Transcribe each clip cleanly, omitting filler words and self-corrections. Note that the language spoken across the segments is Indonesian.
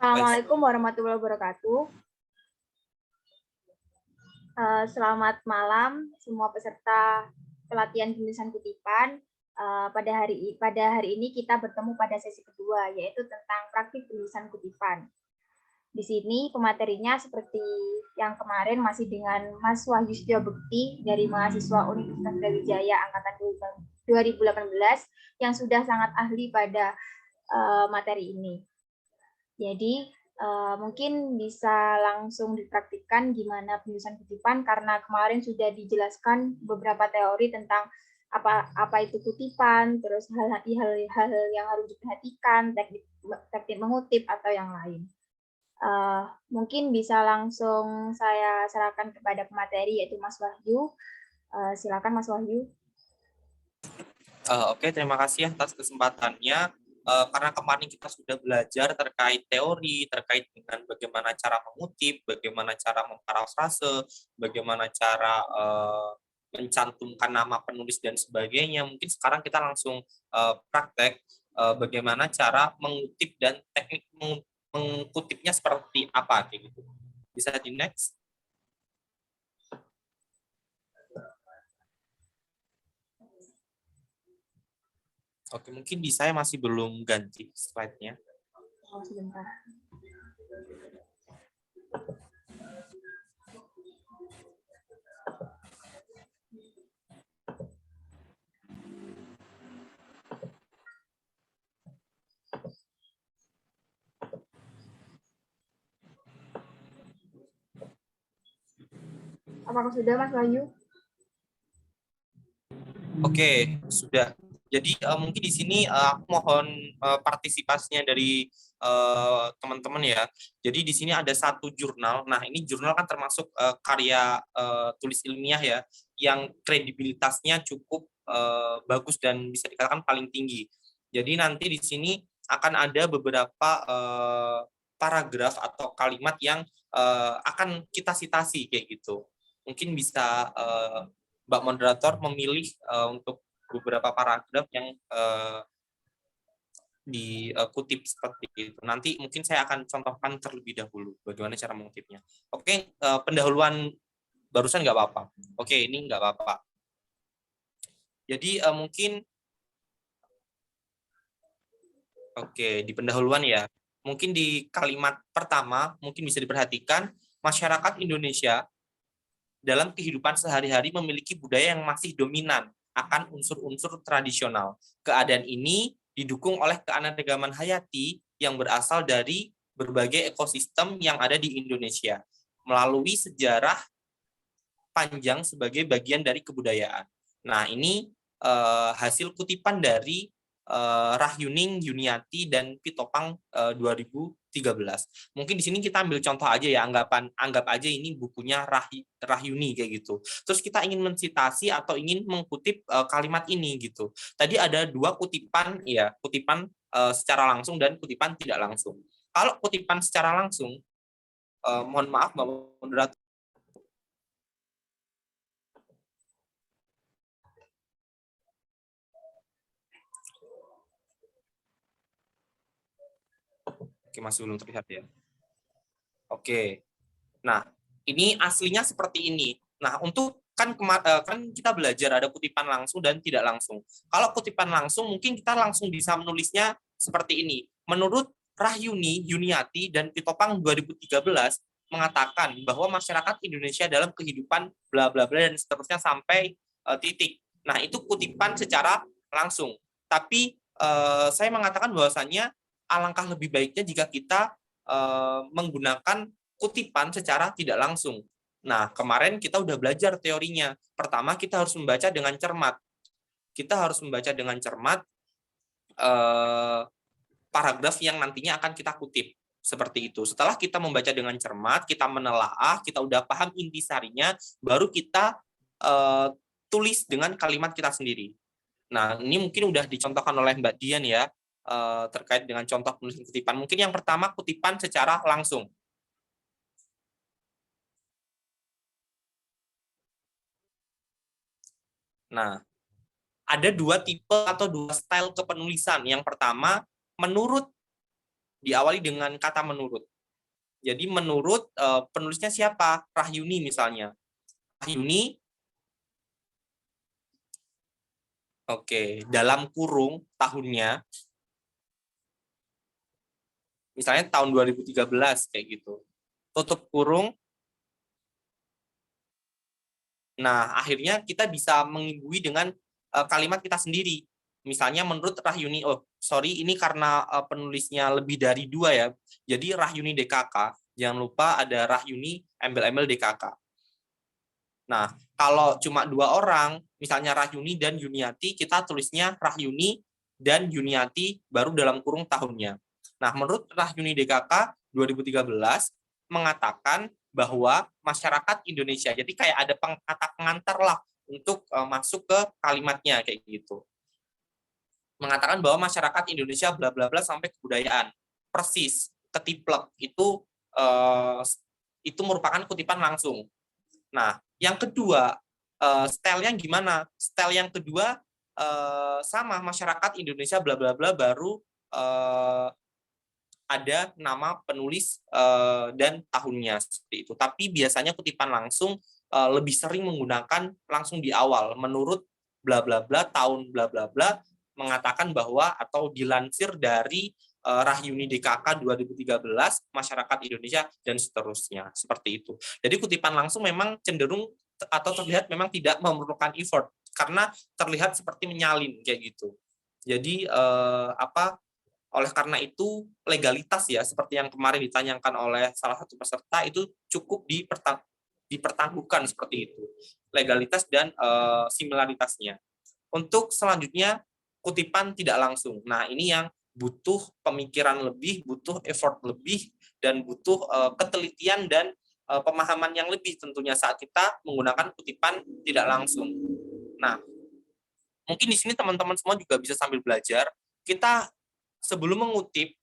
Baik. Assalamualaikum warahmatullahi wabarakatuh. Selamat malam semua peserta pelatihan penulisan kutipan. Pada hari ini kita bertemu pada sesi kedua, yaitu tentang praktik penulisan kutipan. Di sini pematerinya seperti yang kemarin masih dengan Mas Wahyu Setio Bekti dari mahasiswa Universitas Brawijaya angkatan 2018 yang sudah sangat ahli pada materi ini. Jadi mungkin bisa langsung dipraktikkan gimana penulisan kutipan karena kemarin sudah dijelaskan beberapa teori tentang apa itu kutipan, terus hal-hal yang harus diperhatikan, teknik mengutip atau yang lain. Mungkin bisa langsung saya serahkan kepada pemateri yaitu Mas Wahyu. Silakan Mas Wahyu. Oke, terima kasih atas kesempatannya. Karena kemarin kita sudah belajar terkait teori, terkait dengan bagaimana cara mengutip, bagaimana cara memparafrase, bagaimana cara mencantumkan nama penulis dan sebagainya. Mungkin sekarang kita langsung praktek bagaimana cara mengutip dan teknik mengutipnya seperti apa, kayak gitu. Bisa di next? Oke, mungkin di saya masih belum ganti slide-nya. Oh, sebentar. Apakah sudah Mas Wahyu? Oke, sudah. Jadi mungkin di sini aku mohon partisipasinya dari teman-teman ya. Jadi di sini ada satu jurnal. Nah, ini jurnal kan termasuk karya tulis ilmiah ya, yang kredibilitasnya cukup bagus dan bisa dikatakan paling tinggi. Jadi nanti di sini akan ada beberapa paragraf atau kalimat yang akan kita citasi kayak gitu. Mungkin bisa Mbak Moderator memilih untuk beberapa paragraf yang dikutip seperti itu. Nanti mungkin saya akan contohkan terlebih dahulu bagaimana cara mengutipnya. Oke, pendahuluan barusan nggak apa-apa. Oke, ini nggak apa-apa. Jadi mungkin di pendahuluan ya. Mungkin di kalimat pertama mungkin bisa diperhatikan masyarakat Indonesia dalam kehidupan sehari-hari memiliki budaya yang masih dominan akan unsur-unsur tradisional. Keadaan ini didukung oleh keanekaragaman hayati yang berasal dari berbagai ekosistem yang ada di Indonesia melalui sejarah panjang sebagai bagian dari kebudayaan. Nah, ini hasil kutipan dari Rahyuning, Yuniati, dan Pitopang 2013. Mungkin di sini kita ambil contoh aja ya, anggap aja ini bukunya Rahyuni kayak gitu. Terus kita ingin mensitasi atau ingin mengkutip kalimat ini gitu. Tadi ada dua kutipan ya, kutipan secara langsung dan kutipan tidak langsung. Kalau kutipan secara langsung, mohon maaf Mbak Moderator. Oke, masih belum terlihat ya. Oke. Nah, ini aslinya seperti ini. Nah, untuk kan kita belajar ada kutipan langsung dan tidak langsung. Kalau kutipan langsung mungkin kita langsung bisa menulisnya seperti ini. Menurut Rahyuni, Yuniati, dan Pitopang 2013 mengatakan bahwa masyarakat Indonesia dalam kehidupan bla bla bla dan seterusnya sampai titik. Nah, itu kutipan secara langsung. Tapi saya mengatakan bahwasannya alangkah lebih baiknya jika kita menggunakan kutipan secara tidak langsung. Nah, kemarin kita udah belajar teorinya. Pertama, kita harus membaca dengan cermat. Kita harus membaca dengan cermat paragraf yang nantinya akan kita kutip. Seperti itu. Setelah kita membaca dengan cermat, kita menelaah, kita udah paham intisarinya, baru kita tulis dengan kalimat kita sendiri. Nah, ini mungkin udah dicontohkan oleh Mbak Dian ya, terkait dengan contoh penulisan kutipan. Mungkin yang pertama kutipan secara langsung. Nah, ada dua tipe atau dua style kepenulisan. Yang pertama, menurut diawali dengan kata menurut. Jadi menurut penulisnya siapa? Rahyuni misalnya. Rahyuni, oke, dalam kurung tahunnya, misalnya tahun 2013 kayak gitu. Tutup kurung. Nah, akhirnya kita bisa mengimbui dengan kalimat kita sendiri. Misalnya menurut Rahyuni, oh sorry ini karena penulisnya lebih dari 2 ya. Jadi Rahyuni DKK, jangan lupa ada Rahyuni embel-embel DKK. Nah, kalau cuma 2 orang, misalnya Rahyuni dan Yuniati, kita tulisnya Rahyuni dan Yuniati baru dalam kurung tahunnya. Nah, menurut Rahyuni DKK 2013 mengatakan bahwa masyarakat Indonesia, jadi kayak ada kata pengantar lah untuk masuk ke kalimatnya kayak gitu. Mengatakan bahwa masyarakat Indonesia bla bla bla sampai kebudayaan. Persis, ketiplek itu merupakan kutipan langsung. Nah, yang kedua, style-nya gimana? Style yang kedua sama masyarakat Indonesia bla bla bla baru ada nama penulis dan tahunnya seperti itu. Tapi biasanya kutipan langsung lebih sering menggunakan langsung di awal menurut bla bla bla tahun bla bla bla mengatakan bahwa atau dilansir dari Rahyuni DKK 2013 masyarakat Indonesia dan seterusnya seperti itu. Jadi kutipan langsung memang cenderung atau terlihat memang tidak memerlukan effort karena terlihat seperti menyalin kayak gitu. Jadi oleh karena itu legalitas ya seperti yang kemarin ditanyakan oleh salah satu peserta itu cukup dipertangguhkan seperti itu legalitas dan similaritasnya. Untuk selanjutnya kutipan tidak langsung. Nah ini yang butuh pemikiran lebih, butuh effort lebih dan butuh ketelitian dan pemahaman yang lebih tentunya saat kita menggunakan kutipan tidak langsung. Nah mungkin di sini teman-teman semua juga bisa sambil belajar. Kita sebelum mengutip,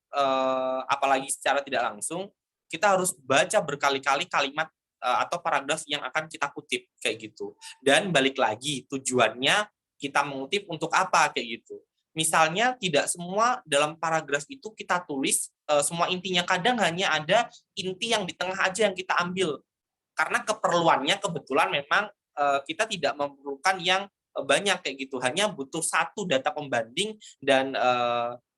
apalagi secara tidak langsung, kita harus baca berkali-kali kalimat atau paragraf yang akan kita kutip kayak gitu. Dan balik lagi tujuannya kita mengutip untuk apa kayak gitu. Misalnya tidak semua dalam paragraf itu kita tulis semua intinya, kadang hanya ada inti yang di tengah aja yang kita ambil. Karena keperluannya kebetulan memang kita tidak memerlukan yang banyak kayak gitu, hanya butuh satu data pembanding dan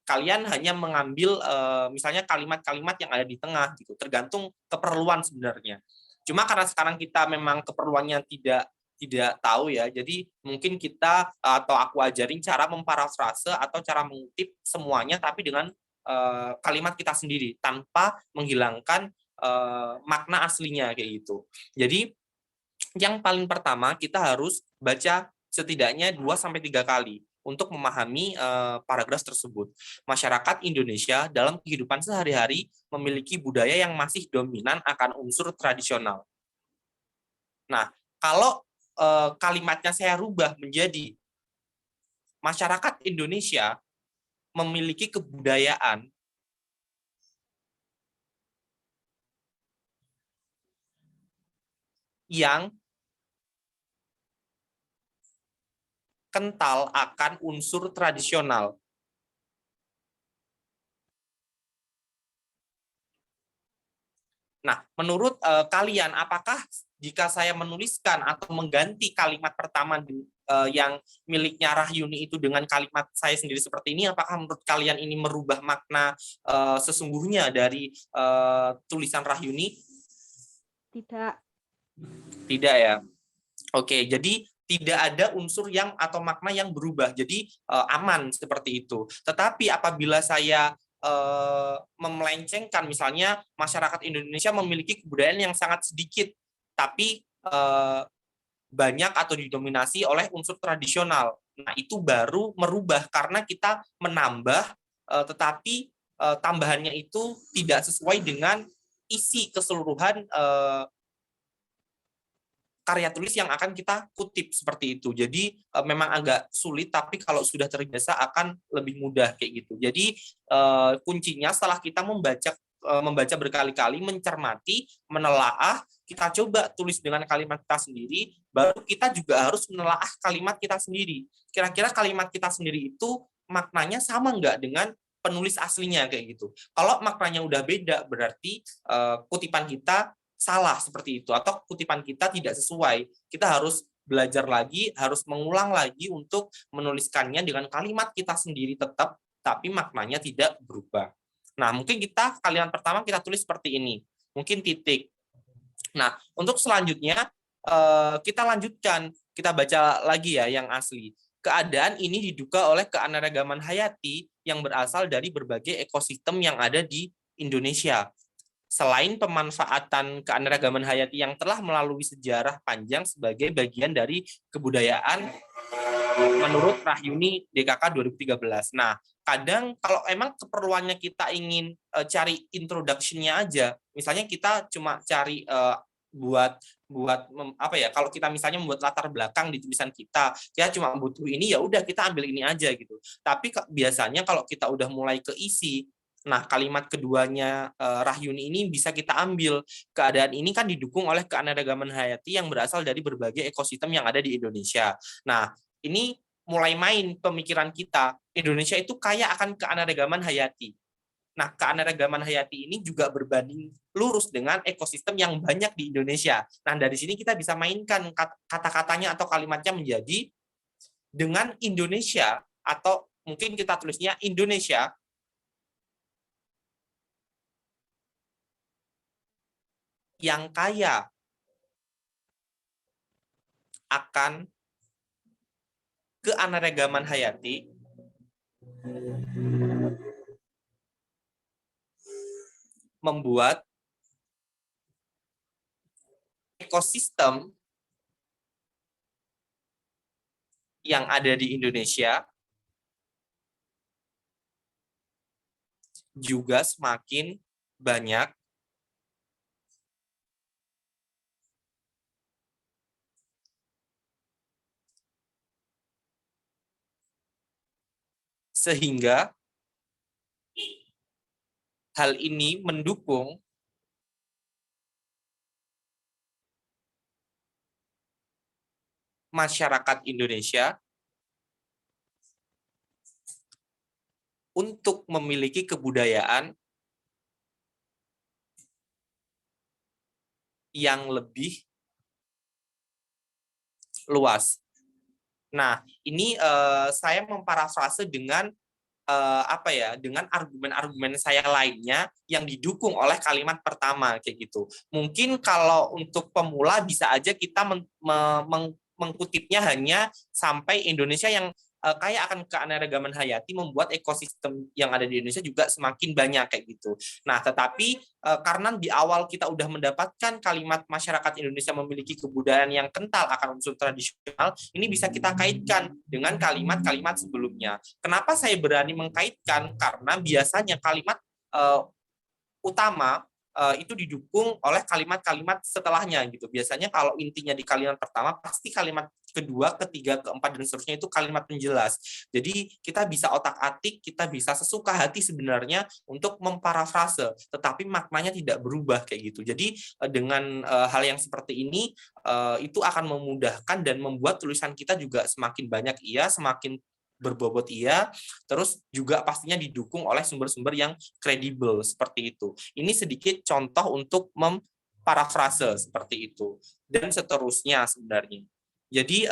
kalian hanya mengambil misalnya kalimat-kalimat yang ada di tengah gitu, tergantung keperluan sebenarnya. Cuma karena sekarang kita memang keperluannya tidak tahu ya, jadi mungkin kita atau aku ajarin cara memparafrase atau cara mengutip semuanya tapi dengan kalimat kita sendiri tanpa menghilangkan makna aslinya kayak gitu. Jadi yang paling pertama kita harus baca setidaknya 2-3 kali untuk memahami paragraf tersebut. Masyarakat Indonesia dalam kehidupan sehari-hari memiliki budaya yang masih dominan akan unsur tradisional. Nah, kalau kalimatnya saya rubah menjadi masyarakat Indonesia memiliki kebudayaan yang kental akan unsur tradisional. Nah, menurut kalian, apakah jika saya menuliskan atau mengganti kalimat pertama yang miliknya Rahyuni itu dengan kalimat saya sendiri seperti ini, apakah menurut kalian ini merubah makna sesungguhnya dari tulisan Rahyuni? Tidak. Tidak ya. Oke, jadi tidak ada unsur yang atau makna yang berubah. Jadi aman seperti itu. Tetapi apabila saya memelencengkan misalnya masyarakat Indonesia memiliki kebudayaan yang sangat sedikit tapi banyak atau didominasi oleh unsur tradisional. Nah, itu baru merubah karena kita menambah tetapi tambahannya itu tidak sesuai dengan isi keseluruhan karya tulis yang akan kita kutip seperti itu. Jadi memang agak sulit, tapi kalau sudah terbiasa akan lebih mudah kayak gitu. Jadi kuncinya setelah kita membaca berkali-kali, mencermati, menelaah, kita coba tulis dengan kalimat kita sendiri, baru kita juga harus menelaah kalimat kita sendiri. Kira-kira kalimat kita sendiri itu maknanya sama nggak dengan penulis aslinya kayak gitu. Kalau maknanya udah beda, berarti kutipan kita salah seperti itu, atau kutipan kita tidak sesuai. Kita harus belajar lagi, harus mengulang lagi untuk menuliskannya dengan kalimat kita sendiri tetap, tapi maknanya tidak berubah. Nah, mungkin kita kalimat pertama kita tulis seperti ini, mungkin titik. Nah, untuk selanjutnya kita lanjutkan, kita baca lagi ya yang asli. Keadaan ini diduga oleh keanekaragaman hayati yang berasal dari berbagai ekosistem yang ada di Indonesia. Selain pemanfaatan keanekaragaman hayati yang telah melalui sejarah panjang sebagai bagian dari kebudayaan menurut Rahyuni DKK 2013. Nah, kadang kalau emang keperluannya kita ingin cari introduction-nya aja, misalnya kita cuma cari buat apa ya, kalau kita misalnya membuat latar belakang di tulisan kita cuma butuh ini, ya udah kita ambil ini aja gitu. Tapi biasanya kalau kita udah mulai ke isi, nah kalimat keduanya Rahyuni ini bisa kita ambil. Keadaan ini kan didukung oleh keanekaragaman hayati yang berasal dari berbagai ekosistem yang ada di Indonesia. Nah, ini mulai main pemikiran kita, Indonesia itu kaya akan keanekaragaman hayati. Nah, keanekaragaman hayati ini juga berbanding lurus dengan ekosistem yang banyak di Indonesia. Nah, dari sini kita bisa mainkan kata-katanya atau kalimatnya menjadi dengan Indonesia, atau mungkin kita tulisnya Indonesia yang kaya akan keanekaragaman hayati membuat ekosistem yang ada di Indonesia juga semakin banyak sehingga hal ini mendukung masyarakat Indonesia untuk memiliki kebudayaan yang lebih luas. Nah, ini saya memparafrase dengan apa ya, dengan argumen-argumen saya lainnya yang didukung oleh kalimat pertama kayak gitu. Mungkin kalau untuk pemula bisa aja kita mengkutipnya hanya sampai Indonesia yang kaya akan keanekaragaman hayati membuat ekosistem yang ada di Indonesia juga semakin banyak kayak gitu. Nah, tetapi karena di awal kita udah mendapatkan kalimat masyarakat Indonesia memiliki kebudayaan yang kental akan unsur tradisional, ini bisa kita kaitkan dengan kalimat-kalimat sebelumnya. Kenapa saya berani mengkaitkan? Karena biasanya kalimat utama itu didukung oleh kalimat-kalimat setelahnya gitu. Biasanya kalau intinya di kalimat pertama, pasti kalimat kedua, ketiga, keempat, dan seterusnya itu kalimat penjelas. Jadi kita bisa otak-atik, kita bisa sesuka hati sebenarnya untuk memparafrase, tetapi maknanya tidak berubah kayak gitu. Jadi dengan hal yang seperti ini, itu akan memudahkan dan membuat tulisan kita juga semakin banyak semakin berbobot terus juga pastinya didukung oleh sumber-sumber yang kredibel seperti itu. Ini sedikit contoh untuk memparafrase seperti itu dan seterusnya sebenarnya. Jadi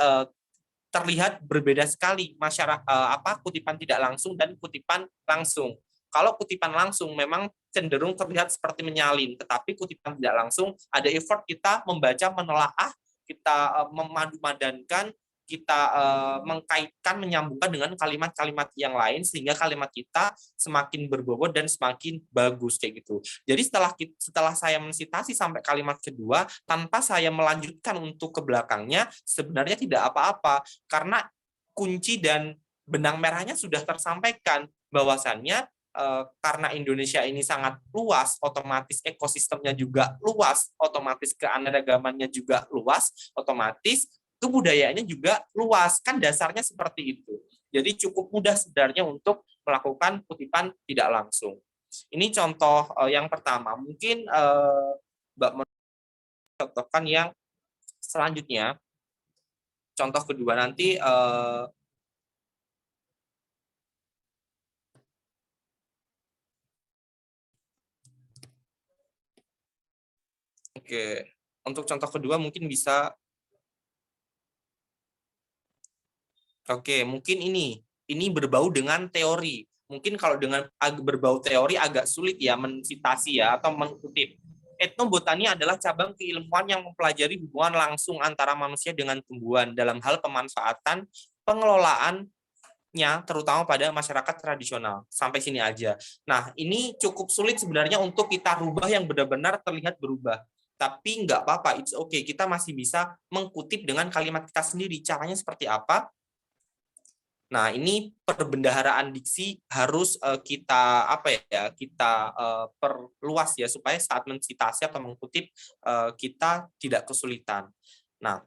terlihat berbeda sekali masyarakat kutipan tidak langsung dan kutipan langsung. Kalau kutipan langsung memang cenderung terlihat seperti menyalin, tetapi kutipan tidak langsung ada effort kita membaca, menelaah, kita memadu-madankan, kita mengkaitkan, menyambungkan dengan kalimat-kalimat yang lain sehingga kalimat kita semakin berbobot dan semakin bagus kayak gitu. Jadi setelah saya mensitasi sampai kalimat kedua, tanpa saya melanjutkan untuk ke belakangnya, sebenarnya tidak apa-apa karena kunci dan benang merahnya sudah tersampaikan bahwasannya karena Indonesia ini sangat luas, otomatis ekosistemnya juga luas, otomatis keanekaragamannya juga luas, otomatis kebudayaannya juga luas, kan dasarnya seperti itu. Jadi cukup mudah sebenarnya untuk melakukan kutipan tidak langsung. Ini contoh yang pertama. Mungkin Mbak contohkan yang selanjutnya. Contoh kedua nanti Oke. Untuk contoh kedua mungkin bisa, oke, mungkin ini berbau dengan teori. Mungkin kalau dengan berbau teori agak sulit ya mensitasi ya atau mengutip. Etnobotani adalah cabang keilmuan yang mempelajari hubungan langsung antara manusia dengan tumbuhan dalam hal pemanfaatan, pengelolaannya, terutama pada masyarakat tradisional. Sampai sini aja. Nah, ini cukup sulit sebenarnya untuk kita rubah yang benar-benar terlihat berubah. Tapi nggak apa-apa, it's okay. Kita masih bisa mengkutip dengan kalimat kita sendiri. Caranya seperti apa? Nah, ini perbendaharaan diksi harus kita perluas ya supaya saat mensitasi atau mengutip kita tidak kesulitan. Nah,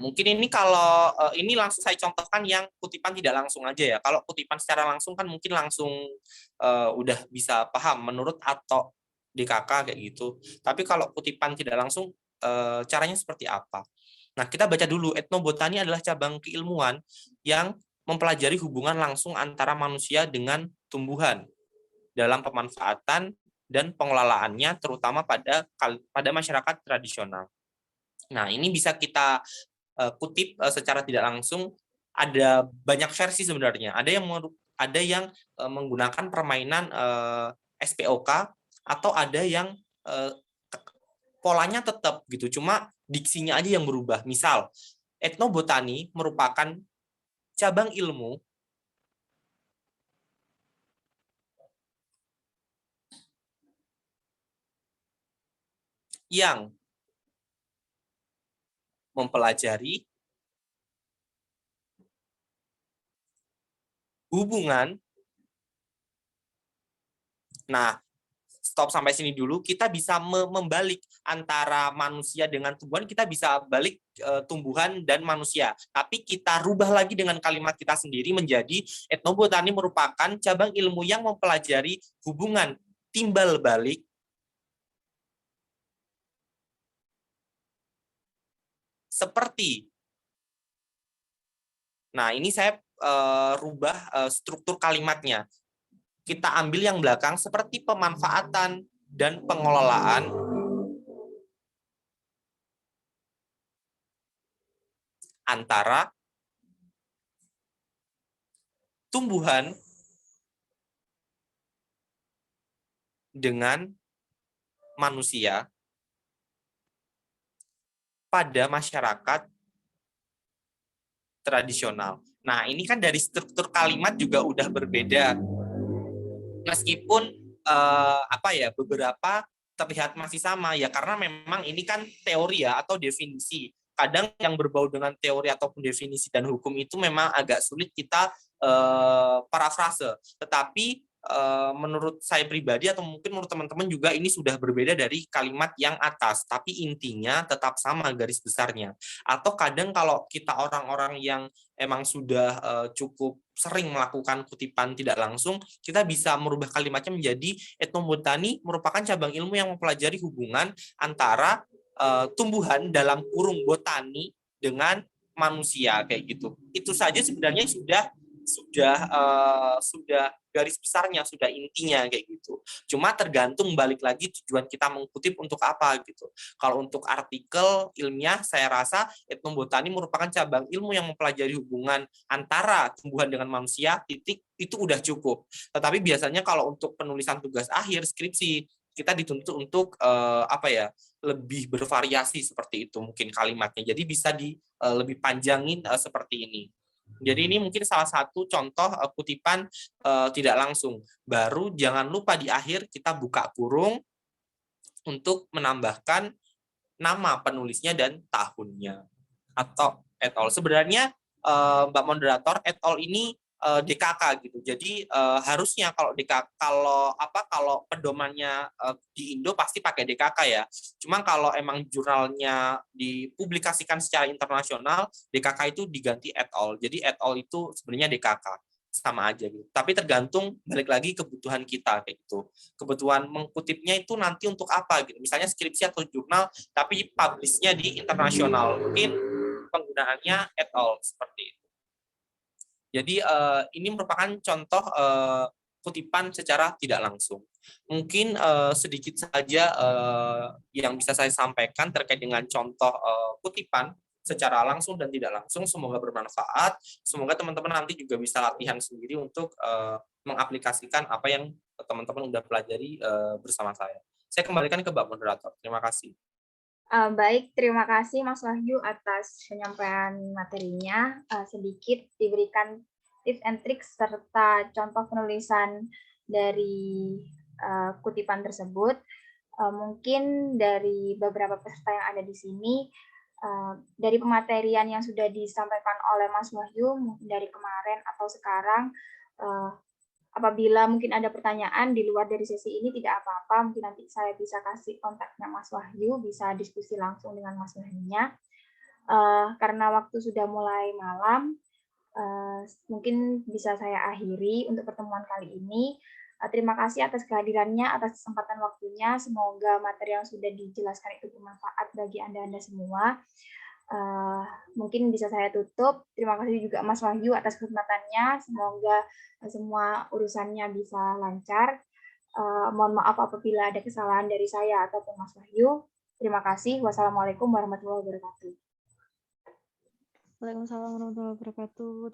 mungkin ini kalau ini langsung saya contohkan yang kutipan tidak langsung aja ya. Kalau kutipan secara langsung kan mungkin langsung udah bisa paham menurut atau DKK kayak gitu. Tapi kalau kutipan tidak langsung caranya seperti apa? Nah, kita baca dulu. Etnobotani adalah cabang keilmuan yang mempelajari hubungan langsung antara manusia dengan tumbuhan dalam pemanfaatan dan pengelolaannya terutama pada masyarakat tradisional. Nah, ini bisa kita kutip secara tidak langsung. Ada banyak versi sebenarnya. Ada yang menggunakan permainan SPOK atau ada yang polanya tetap gitu, cuma diksinya aja yang berubah. Misal, etnobotani merupakan cabang ilmu yang mempelajari hubungan. Nah, stop sampai sini dulu. Kita bisa membalik antara manusia dengan tumbuhan, kita bisa balik tumbuhan dan manusia. Tapi kita rubah lagi dengan kalimat kita sendiri menjadi etnobotani merupakan cabang ilmu yang mempelajari hubungan timbal balik seperti. Nah, ini saya rubah struktur kalimatnya. Kita ambil yang belakang seperti pemanfaatan dan pengelolaan antara tumbuhan dengan manusia pada masyarakat tradisional. Nah, ini kan dari struktur kalimat juga udah berbeda. Meskipun beberapa terlihat masih sama ya, karena memang ini kan teori ya atau definisi. Kadang yang berbau dengan teori ataupun definisi dan hukum itu memang agak sulit kita parafrase. Tetapi menurut saya pribadi atau mungkin menurut teman-teman juga ini sudah berbeda dari kalimat yang atas, tapi intinya tetap sama garis besarnya. Atau kadang kalau kita orang-orang yang emang sudah cukup sering melakukan kutipan tidak langsung, kita bisa merubah kalimatnya menjadi etnobotani merupakan cabang ilmu yang mempelajari hubungan antara tumbuhan dalam kurung botani dengan manusia kayak gitu. Itu saja sebenarnya sudah garis besarnya, sudah intinya kayak gitu. Cuma tergantung balik lagi tujuan kita mengutip untuk apa gitu. Kalau untuk artikel ilmiah, saya rasa etnobotani merupakan cabang ilmu yang mempelajari hubungan antara tumbuhan dengan manusia, titik, itu udah cukup. Tetapi biasanya kalau untuk penulisan tugas akhir, skripsi, kita dituntut untuk lebih bervariasi seperti itu mungkin kalimatnya. Jadi bisa lebih panjangin seperti ini. Jadi ini mungkin salah satu contoh kutipan tidak langsung. Baru jangan lupa di akhir kita buka kurung untuk menambahkan nama penulisnya dan tahunnya atau et al. Sebenarnya Mbak Moderator, et al ini DKK gitu. Jadi harusnya kalau pedomannya di Indo pasti pakai DKK ya. Cuma kalau emang jurnalnya dipublikasikan secara internasional, DKK itu diganti et al. Jadi et al itu sebenarnya DKK sama aja gitu. Tapi tergantung balik lagi kebutuhan kita kayak gitu. Kebutuhan mengkutipnya itu nanti untuk apa gitu. Misalnya skripsi atau jurnal tapi publish-nya di internasional. Mungkin penggunaannya et al seperti itu. Jadi ini merupakan contoh kutipan secara tidak langsung. Mungkin sedikit saja yang bisa saya sampaikan terkait dengan contoh kutipan secara langsung dan tidak langsung. Semoga bermanfaat. Semoga teman-teman nanti juga bisa latihan sendiri untuk mengaplikasikan apa yang teman-teman sudah pelajari bersama saya. Saya kembalikan ke Mbak Moderator. Terima kasih. Baik, terima kasih Mas Wahyu atas penyampaian materinya. Sedikit diberikan tips and tricks serta contoh penulisan dari kutipan tersebut. Mungkin dari beberapa peserta yang ada di sini, dari pematerian yang sudah disampaikan oleh Mas Wahyu dari kemarin atau sekarang, apabila mungkin ada pertanyaan di luar dari sesi ini tidak apa-apa, mungkin nanti saya bisa kasih kontaknya Mas Wahyu, bisa diskusi langsung dengan Mas Wahyunya. Karena waktu sudah mulai malam, mungkin bisa saya akhiri untuk pertemuan kali ini. Terima kasih atas kehadirannya, atas kesempatan waktunya. Semoga materi yang sudah dijelaskan itu bermanfaat bagi Anda-Anda semua. Mungkin bisa saya tutup. Terima kasih juga Mas Wahyu atas kesempatannya. Semoga semua urusannya bisa lancar. Mohon maaf apabila ada kesalahan dari saya ataupun Mas Wahyu. Terima kasih. Wassalamualaikum warahmatullahi wabarakatuh. Waalaikumsalam warahmatullahi wabarakatuh.